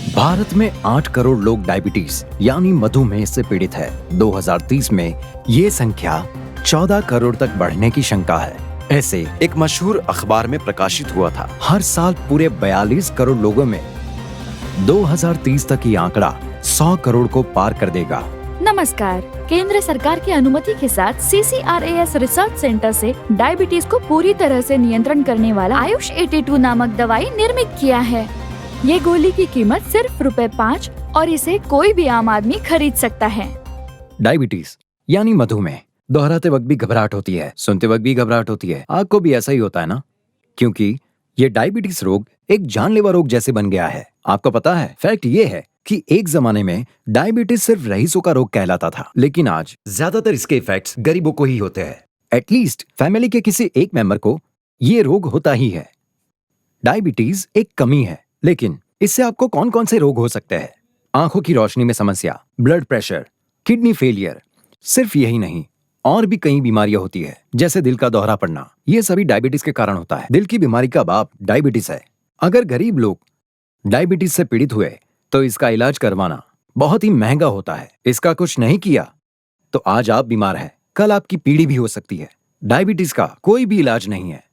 भारत में 8 करोड़ लोग डायबिटीज यानी मधुमेह से पीड़ित है। 2030 में ये संख्या 14 करोड़ तक बढ़ने की शंका है। ऐसे एक मशहूर अखबार में प्रकाशित हुआ था। हर साल पूरे 42 करोड़ लोगों में 2030 तक ये आंकड़ा 100 करोड़ को पार कर देगा। नमस्कार। केंद्र सरकार की अनुमति के साथ CCRAS रिसर्च सेंटर से डायबिटीज को पूरी तरह से नियंत्रण करने वाला आयुष 82 नामक दवाई निर्मित किया है। ये गोली की कीमत सिर्फ ₹5 और इसे कोई भी आम आदमी खरीद सकता है। डायबिटीज यानी मधुमेह, दोहराते वक्त भी घबराहट होती है, सुनते वक्त भी घबराहट होती है। आपको भी ऐसा ही होता है ना? क्योंकि ये डायबिटीज रोग एक जानलेवा रोग जैसे बन गया है। आपको पता है, फैक्ट ये है कि एक जमाने में डायबिटीज सिर्फ रईसों का रोग कहलाता था, लेकिन आज ज्यादातर इसके इफेक्ट्स गरीबों को ही होते हैं। एटलीस्ट फैमिली के किसी एक मेंबर को ये रोग होता ही है। डायबिटीज एक कमी है, लेकिन इससे आपको कौन कौन से रोग हो सकते हैं? आंखों की रोशनी में समस्या, ब्लड प्रेशर, किडनी फेलियर। सिर्फ यही नहीं, और भी कई बीमारियां होती है, जैसे दिल का दौरा पड़ना। ये सभी डायबिटीज के कारण होता है। दिल की बीमारी का बाप डायबिटीज है। अगर गरीब लोग डायबिटीज से पीड़ित हुए तो इसका इलाज करवाना बहुत ही महंगा होता है। इसका कुछ नहीं किया तो आज आप बीमार हैं, कल आपकी पीढ़ी भी हो सकती है। डायबिटीज का कोई भी इलाज नहीं है,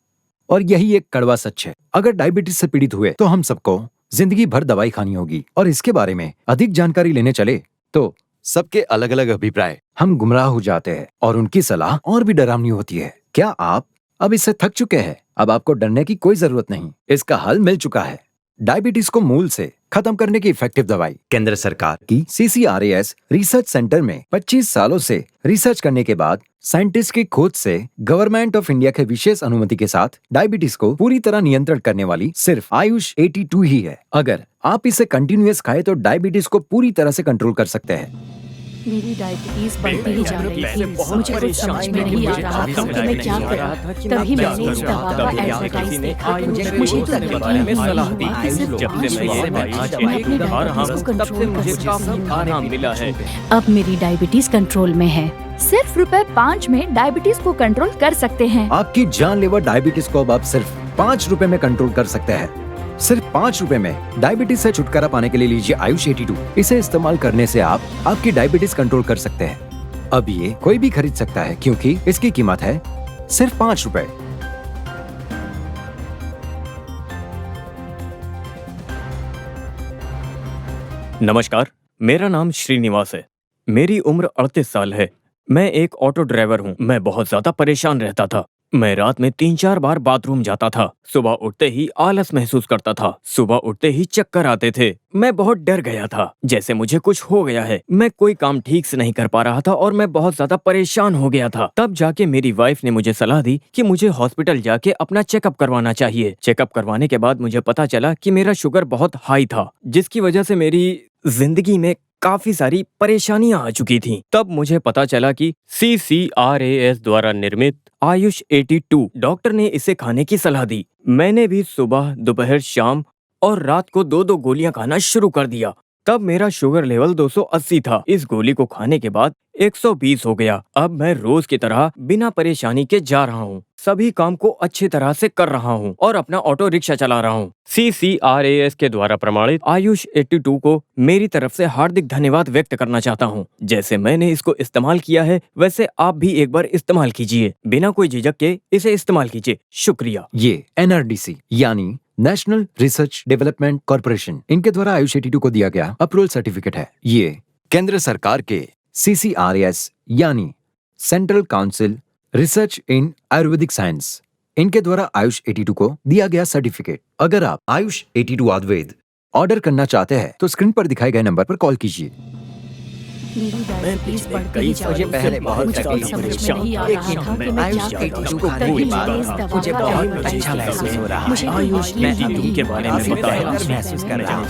और यही एक कड़वा सच है। अगर डायबिटीज से पीड़ित हुए तो हम सबको जिंदगी भर दवाई खानी होगी, और इसके बारे में अधिक जानकारी लेने चले तो सबके अलग अलग अभिप्राय, हम गुमराह हो जाते हैं और उनकी सलाह और भी डरावनी होती है। क्या आप अब इससे थक चुके हैं? अब आपको डरने की कोई जरूरत नहीं, इसका हल मिल चुका है। डायबिटीज को मूल से खत्म करने की इफेक्टिव दवाई केंद्र सरकार की CCRAS रिसर्च सेंटर में 25 सालों से रिसर्च करने के बाद साइंटिस्ट की खोज से गवर्नमेंट ऑफ इंडिया के विशेष अनुमति के साथ डायबिटीज को पूरी तरह नियंत्रण करने वाली सिर्फ आयुष 82 ही है। अगर आप इसे कंटिन्यूअस खाए तो डायबिटीज को पूरी तरह से कंट्रोल कर सकते हैं। मेरी डायबिटीज बढ़ती ही जा रही थी। मुझे कुछ समझ में नहीं आ रहा था कि मैं क्या करूं। तभी मैंने इस दवा का एडवर्टाइज देखा। मुझे तो यकीन नहीं हुआ कि सिर्फ 5 रुपए में मैं अपनी डायबिटीज को कंट्रोल कर सकती। अब मेरी डायबिटीज कंट्रोल में है। सिर्फ ₹5 में डायबिटीज को कंट्रोल कर सकते हैं। आपकी जानलेवा डायबिटीज को अब आप सिर्फ 5 रुपए में कंट्रोल कर सकते हैं। सिर्फ 5 रुपए में डायबिटीज से छुटकारा पाने के लिए लीजिए आयुष 82। इसे इस्तेमाल करने से आप आपकी डायबिटीज कंट्रोल कर सकते हैं। अब ये कोई भी खरीद सकता है, क्योंकि इसकी कीमत है सिर्फ 5 रुपए। नमस्कार, मेरा नाम श्रीनिवास है। मेरी उम्र 38 साल है। मैं एक ऑटो ड्राइवर हूँ। मैं बहुत ज्यादा परेशान रहता था। मैं रात में 3-4 बार बाथरूम जाता था। सुबह उठते ही आलस महसूस करता था। सुबह उठते ही चक्कर आते थे। मैं बहुत डर गया था, जैसे मुझे कुछ हो गया है। मैं कोई काम ठीक से नहीं कर पा रहा था और मैं बहुत ज्यादा परेशान हो गया था। तब जाके मेरी वाइफ ने मुझे सलाह दी कि मुझे हॉस्पिटल जाके अपना चेकअप करवाना चाहिए। चेकअप करवाने के बाद मुझे पता चला कि मेरा शुगर बहुत हाई था, जिसकी वजह से मेरी जिंदगी में काफी सारी परेशानियां आ चुकी थीं। तब मुझे पता चला कि CCRAS द्वारा निर्मित आयुष 82, डॉक्टर ने इसे खाने की सलाह दी। मैंने भी सुबह, दोपहर, शाम और रात को 2-2 गोलियां खाना शुरू कर दिया। तब मेरा शुगर लेवल 280 था। इस गोली को खाने के बाद 120 हो गया। अब मैं रोज की तरह बिना परेशानी के जा रहा हूँ, सभी काम को अच्छी तरह से कर रहा हूँ और अपना ऑटो रिक्शा चला रहा हूँ। CCRAS के द्वारा प्रमाणित आयुष 82 को मेरी तरफ से हार्दिक धन्यवाद व्यक्त करना चाहता हूँ। जैसे मैंने इसको इस्तेमाल किया है, वैसे आप भी एक बार इस्तेमाल कीजिए। बिना कोई झिझक के इसे इस्तेमाल कीजिए। शुक्रिया। ये NRDC यानी नेशनल रिसर्च डेवलपमेंट कॉर्पोरेशन, इनके द्वारा आयुष 82 को दिया गया अप्रूवल सर्टिफिकेट है। ये केंद्र सरकार के CCRAS यानी सेंट्रल काउंसिल रिसर्च इन आयुर्वेदिक साइंस, इनके द्वारा आयुष 82 को दिया गया सर्टिफिकेट। अगर आप आयुष 82 आयुर्वेद ऑर्डर करना चाहते हैं तो स्क्रीन पर दिखाए गए नंबर पर कॉल कीजिए। मेरी डायबिटीज बढ़ती ही जा रही थी। मुझे कुछ समझ में नहीं आ रहा था कि मैं क्या करूं। तभी मैंने इस दवा का एडवर्टाइज देखा। मुझे आयुष ने टीम के बारे में बताया। महसूस कर रहा हूं।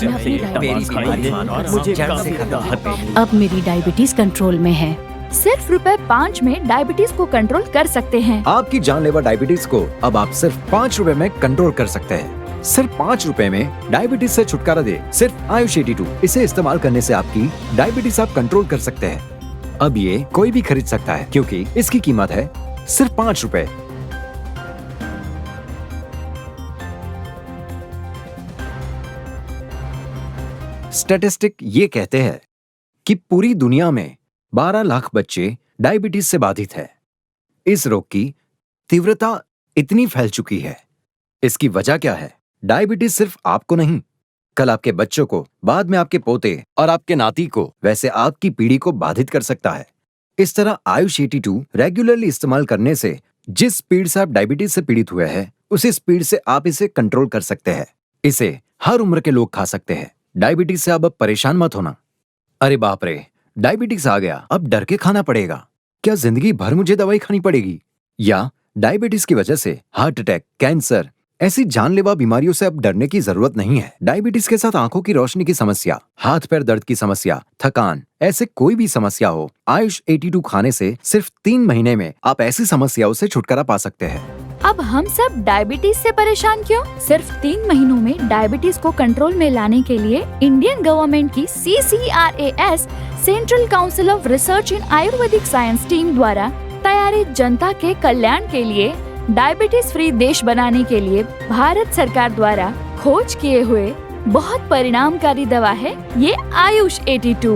मेरी बीमारी मुझे जड़ से खत्म। अब मेरी डायबिटीज कंट्रोल में है। सिर्फ ₹5 में डायबिटीज को कंट्रोल कर सकते हैं। आपकी जानलेवा डायबिटीज को अब आप सिर्फ 5 रुपए में कंट्रोल कर सकते हैं। सिर्फ 5 रुपए में डायबिटीज से छुटकारा दे सिर्फ आयुष 82। इसे इस्तेमाल करने से आपकी डायबिटीज आप कंट्रोल कर सकते हैं। अब ये कोई भी खरीद सकता है, क्योंकि इसकी कीमत है सिर्फ 5 रुपए। स्टैटिस्टिक ये कहते हैं कि पूरी दुनिया में 12 लाख बच्चे डायबिटीज से बाधित है। इस रोग की तीव्रता इतनी फैल चुकी है। इसकी वजह क्या है? डायबिटीज सिर्फ आपको नहीं, कल आपके बच्चों को, बाद में आपके पोते और आपके नाती को, वैसे आपकी पीढ़ी को बाधित कर सकता है। इस तरह आयुष 82 रेगुलरली इस्तेमाल करने से जिस स्पीड से आप डायबिटीज से पीड़ित हुए हैं, उसी स्पीड से आप इसे कंट्रोल कर सकते हैं। इसे हर उम्र के लोग खा सकते हैं। डायबिटीज से अब परेशान मत होना। अरे बाप रे, डायबिटीज आ गया, अब डर के खाना पड़ेगा। क्या जिंदगी भर मुझे दवाई खानी पड़ेगी? या डायबिटीज की वजह से हार्ट अटैक, कैंसर, ऐसी जानलेवा बीमारियों से अब डरने की जरूरत नहीं है। डायबिटीज के साथ आंखों की रोशनी की समस्या, हाथ पैर दर्द की समस्या, थकान, ऐसे कोई भी समस्या हो, आयुष 82 खाने से सिर्फ 3 महीने में आप ऐसी समस्याओं से छुटकारा पा सकते हैं। अब हम सब डायबिटीज से परेशान क्यों? सिर्फ 3 महीनों में डायबिटीज को कंट्रोल में लाने के लिए इंडियन गवर्नमेंट की CCRAS central council of research in Ayurvedic science team द्वारा तैयारित जनता के कल्याण के लिए डायबिटीज फ्री देश बनाने के लिए भारत सरकार द्वारा खोज किए हुए बहुत परिणामकारी दवा है ये आयुष 82।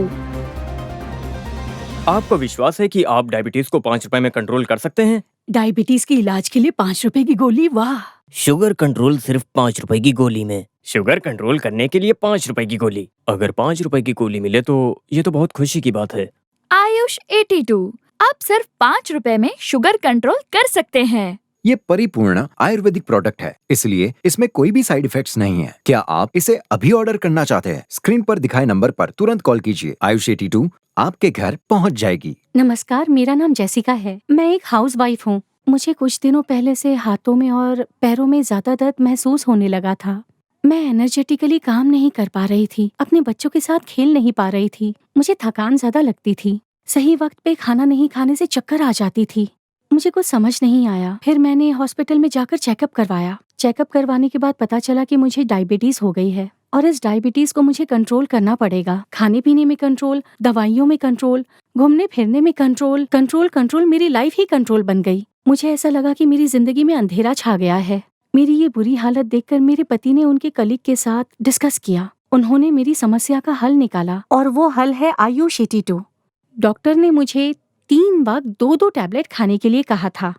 आपको विश्वास है कि आप डायबिटीज को 5 रुपए में कंट्रोल कर सकते हैं? डायबिटीज के इलाज के लिए 5 रुपए की गोली, वाह। शुगर कंट्रोल सिर्फ 5 रुपए की गोली में। शुगर कंट्रोल करने के लिए 5 रुपए की गोली। अगर 5 रुपए की गोली मिले तो ये तो बहुत खुशी की बात है। आयुष 82 आप सिर्फ 5 रुपए में शुगर कंट्रोल कर सकते हैं। ये परिपूर्ण आयुर्वेदिक प्रोडक्ट है, इसलिए इसमें कोई भी साइड इफेक्ट्स नहीं है। क्या आप इसे अभी ऑर्डर करना चाहते हैं? स्क्रीन पर दिखाए नंबर पर तुरंत कॉल कीजिए। आयुष 82 आपके घर पहुंच जाएगी। नमस्कार, मेरा नाम जेसिका है। मैं एक हाउसवाइफ हूँ। मुझे कुछ दिनों पहले से हाथों में और पैरों में ज्यादा दर्द महसूस होने लगा था। मैं एनर्जेटिकली काम नहीं कर पा रही थी, अपने बच्चों के साथ खेल नहीं पा रही थी। मुझे थकान ज्यादा लगती थी। सही वक्त पे खाना नहीं खाने से चक्कर आ जाती थी। मुझे कुछ समझ नहीं आया। फिर मैंने हॉस्पिटल में जाकर चेकअप करवाया। चेकअप करवाने के बाद पता चला कि मुझे डायबिटीज हो गई है और इस डायबिटीज को मुझे कंट्रोल करना पड़ेगा। खाने पीने में कंट्रोल, दवाइयों में कंट्रोल, घूमने फिरने में कंट्रोल, कंट्रोल मेरी लाइफ ही कंट्रोल बन गई। मुझे ऐसा लगा कि मेरी जिंदगी में अंधेरा छा गया है। मेरी ये बुरी हालत देखकर मेरे पति ने उनके कलीग के साथ डिस्कस किया। उन्होंने मेरी समस्या का हल निकाला और वो हल है आयुष 82। डॉक्टर ने मुझे 3 वक्त 2-2 टैबलेट खाने के लिए कहा था।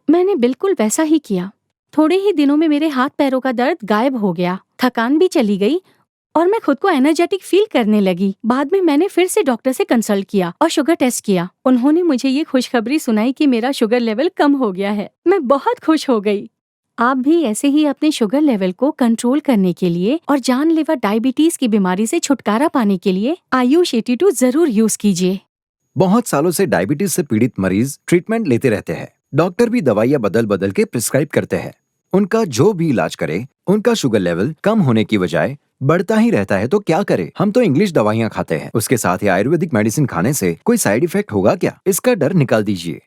मैंने बिल्कुल वैसा ही किया। थोड़े ही दिनों में मेरे हाथ पैरों का दर्द गायब हो गया, थकान भी चली गई और मैं खुद को एनर्जेटिक फील करने लगी। बाद में मैंने फिर से डॉक्टर से कंसल्ट किया और शुगर टेस्ट किया। उन्होंने मुझे ये खुशखबरी सुनाई कि मेरा शुगर लेवल कम हो गया है। मैं बहुत खुश हो गई। आप भी ऐसे ही अपने शुगर लेवल को कंट्रोल करने के लिए और जानलेवा डायबिटीज की बीमारी से छुटकारा पाने के लिए आयुष 82 जरूर यूज कीजिए। बहुत सालों से डायबिटीज से पीड़ित मरीज ट्रीटमेंट लेते रहते हैं। डॉक्टर भी दवाइयां बदल बदल के प्रिस्क्राइब करते हैं। उनका जो भी इलाज करे, उनका शुगर लेवल कम होने की बजाय बढ़ता ही रहता है। तो क्या करे? हम तो इंग्लिश दवाइयां खाते हैं, उसके साथ ही आयुर्वेदिक मेडिसिन खाने से कोई साइड इफेक्ट होगा क्या? इसका डर निकाल दीजिए।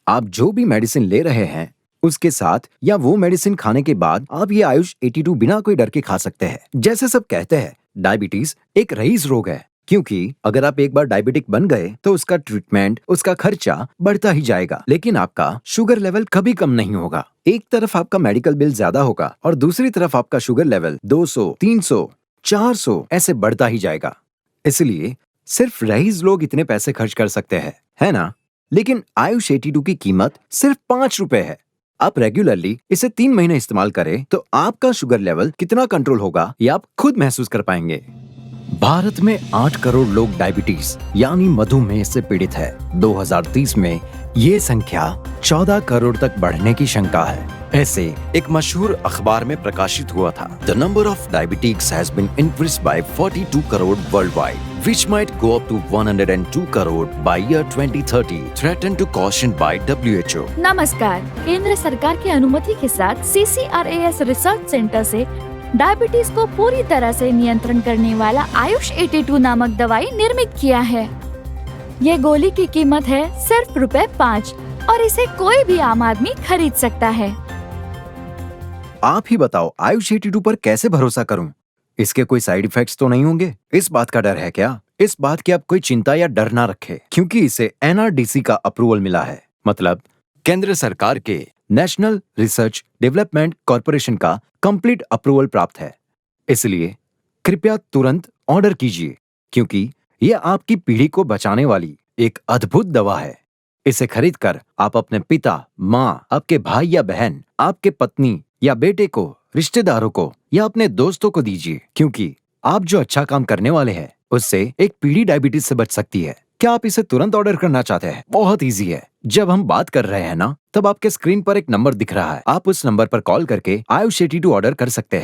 आप जो भी मेडिसिन ले रहे हैं, उसके साथ या वो मेडिसिन खाने के बाद आप ये आयुष 82 बिना कोई डर के खा सकते हैं। जैसे सब कहते हैं, डायबिटीज एक रईस रोग है, क्योंकि अगर आप एक बार डायबिटिक बन गए तो उसका ट्रीटमेंट, उसका खर्चा बढ़ता ही जाएगा, लेकिन आपका शुगर लेवल कभी कम नहीं होगा। एक तरफ आपका मेडिकल बिल ज्यादा होगा और दूसरी तरफ आपका शुगर लेवल 200, 300, 400 ऐसे बढ़ता ही जाएगा। इसलिए सिर्फ रईस लोग इतने पैसे खर्च कर सकते हैं, है ना? लेकिन आयुष 82 की कीमत सिर्फ 5 रुपए है। आप रेगुलरली इसे 3 महीने इस्तेमाल करें तो आपका शुगर लेवल कितना कंट्रोल होगा ये आप खुद महसूस कर पाएंगे। भारत में 8 करोड़ लोग डायबिटीज यानी मधुमेह से पीड़ित है। 2030 में ये संख्या 14 करोड़ तक बढ़ने की शंका है। ऐसे एक मशहूर अखबार में प्रकाशित हुआ था, the number of diabetics has been increased by 42 crore world wide, which might go up to 102 crore by year 2030, threatened to caution by WHO. नमस्कार, केंद्र सरकार की अनुमति के साथ CCRAS रिसर्च सेंटर से डायबिटीज को पूरी तरह से नियंत्रण करने वाला आयुष 82 नामक दवाई निर्मित किया है। ये गोली की कीमत है सिर्फ ₹5 और इसे कोई भी आम आदमी खरीद सकता है। आप ही बताओ, आयुष 82 पर कैसे भरोसा करूं? इसके कोई साइड इफेक्ट्स तो नहीं होंगे? इस बात का डर है क्या? इस बात की आप कोई चिंता या डर ना रखें, क्योंकि इसे NRDC का अप्रूवल मिला है, मतलब केंद्र सरकार के नेशनल रिसर्च डेवलपमेंट कॉर्पोरेशन का कंप्लीट अप्रूवल प्राप्त है। इसलिए कृपया तुरंत ऑर्डर कीजिए, क्योंकि ये आपकी पीढ़ी को बचाने वाली एक अद्भुत दवा है। इसे खरीदकर आप अपने पिता, माँ, आपके भाई या बहन, आपके पत्नी या बेटे को, रिश्तेदारों को या अपने दोस्तों को दीजिए, क्योंकि आप जो अच्छा काम करने वाले हैं उससे एक पीढ़ी डायबिटीज से बच सकती है। क्या आप इसे तुरंत ऑर्डर करना चाहते हैं? बहुत इजी है। जब हम बात कर रहे हैं ना, तब आपके स्क्रीन पर एक नंबर दिख रहा है। आप उस नंबर पर कॉल करके आयुष 82 ऑर्डर कर सकते हैं।